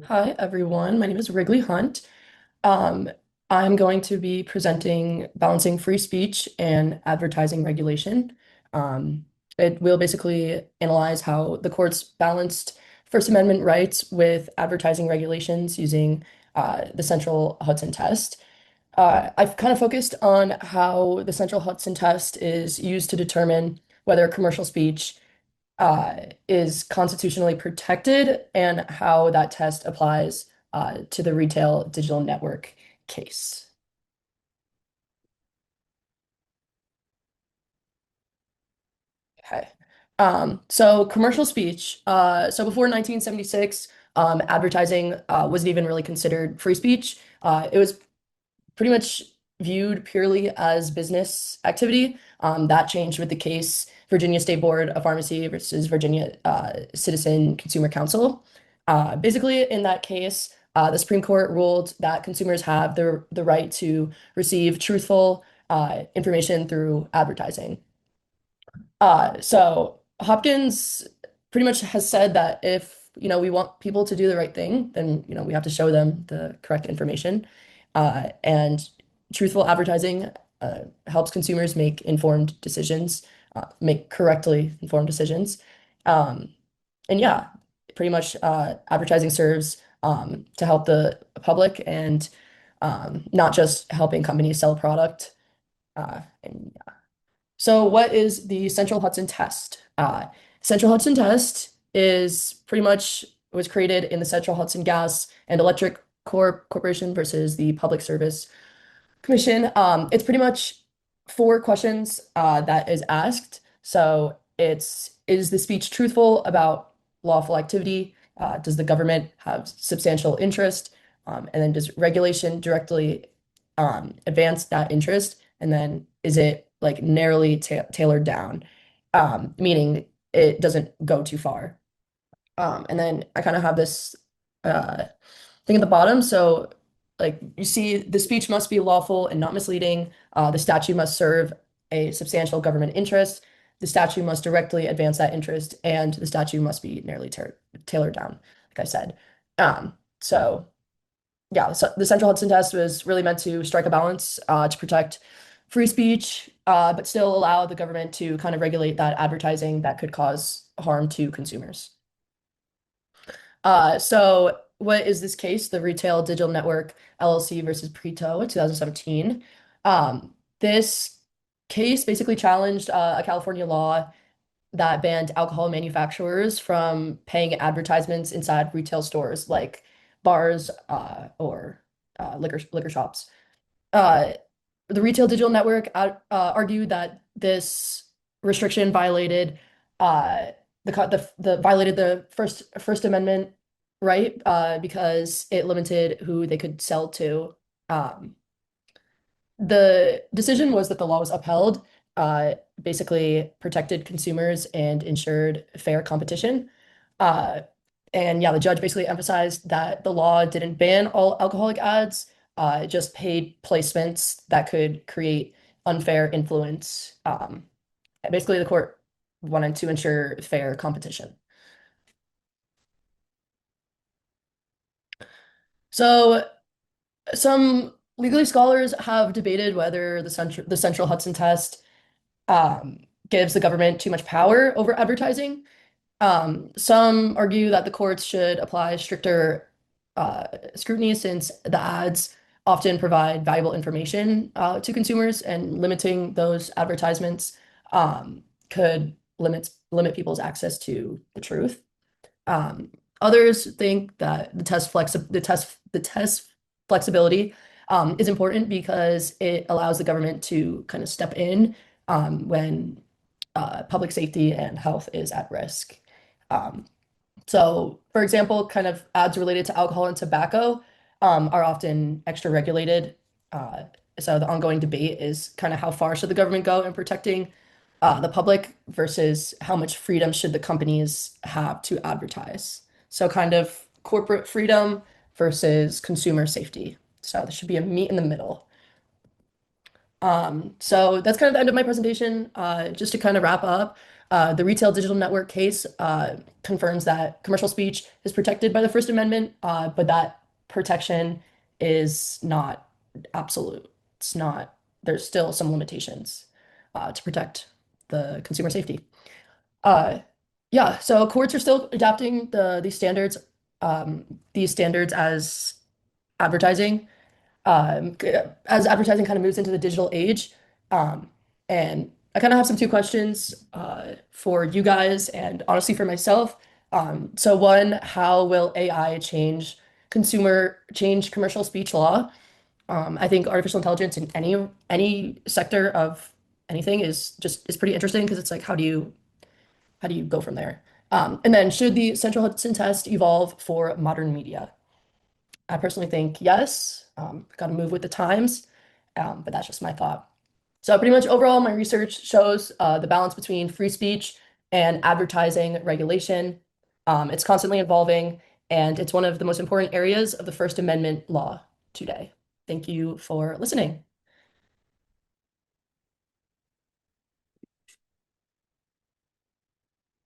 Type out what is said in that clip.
Hi, everyone. My name is Wrigley Hunt. Um, I'm going to be presenting Balancing Free Speech and Advertising Regulation. Um, it will basically analyze how the courts balanced First Amendment rights with advertising regulations using the Central Hudson Test. I've kind of focused on how the Central Hudson Test is used to determine whether commercial speech is constitutionally protected and how that test applies to the retail digital network case. Okay. So commercial speech. So before 1976, advertising wasn't even really considered free speech. It was pretty much viewed purely as business activity. That changed with the case Virginia State Board of Pharmacy versus Virginia Citizen Consumer Council. Basically, in that case, the Supreme Court ruled that consumers have the right to receive truthful information through advertising. So Hopkins pretty much has said that if, we want people to do the right thing, then, we have to show them the correct information. And truthful advertising helps consumers make informed decisions, make correctly informed decisions. Um, and yeah, pretty much advertising serves to help the public and not just helping companies sell a product. And so, what is the Central Hudson Test? Central Hudson Test is pretty much was created in the Central Hudson Gas and Electric Corporation versus the Public Service Commission. It's pretty much four questions that is asked. So it's is the speech truthful about lawful activity? Does the government have substantial interest? And then does regulation directly advance that interest? And then is it like narrowly tailored down, meaning it doesn't go too far? And then I kind of have this thing at the bottom. So, like you see, the speech must be lawful and not misleading. The statute must serve a substantial government interest. The statute must directly advance that interest, and the statute must be narrowly tailored down, like I said. So yeah, so the Central Hudson Test was really meant to strike a balance to protect free speech, but still allow the government to kind of regulate that advertising that could cause harm to consumers. So what is this case? The Retail Digital Network LLC versus Preto in 2017. This case basically challenged a California law that banned alcohol manufacturers from paying advertisements inside retail stores like bars or liquor shops. Uh, the Retail Digital Network argued that this restriction violated the violated the First Amendment right because it limited who they could sell to. Um, the decision was that the law was upheld, basically protected consumers and ensured fair competition. Uh, and yeah, the judge basically emphasized that the law didn't ban all alcoholic ads, it just paid placements that could create unfair influence. Basically, the court wanted to ensure fair competition. So some legally scholars have debated whether the Central Hudson Test gives the government too much power over advertising. Some argue that the courts should apply stricter scrutiny since the ads often provide valuable information to consumers, and limiting those advertisements could limit people's access to the truth. Um, Others think that the test flexibility is important because it allows the government to kind of step in when public safety and health is at risk. Um, so, for example, kind of ads related to alcohol and tobacco are often extra regulated. Uh, so the ongoing debate is kind of how far should the government go in protecting the public versus how much freedom should the companies have to advertise. So kind of corporate freedom versus consumer safety. So there should be a meet in the middle. So that's kind of the end of my presentation. Just to kind of wrap up, The Retail Digital Network case confirms that commercial speech is protected by the First Amendment, but that protection is not absolute. It's not, there's still some limitations to protect the consumer safety. Uh, yeah, so courts are still adapting these standards advertising um, as advertising kind of moves into the digital age. Um, and I kind of have some two questions for you guys and honestly for myself. So one, how will AI change commercial speech law? I think artificial intelligence in any sector of anything is pretty interesting because it's like how do you go from there? And then should the Central Hudson test evolve for modern media? I personally think yes. Got to move with the times, but that's just my thought. So pretty much overall, my research shows the balance between free speech and advertising regulation. It's constantly evolving, and it's one of the most important areas of the First Amendment law today. Thank you for listening.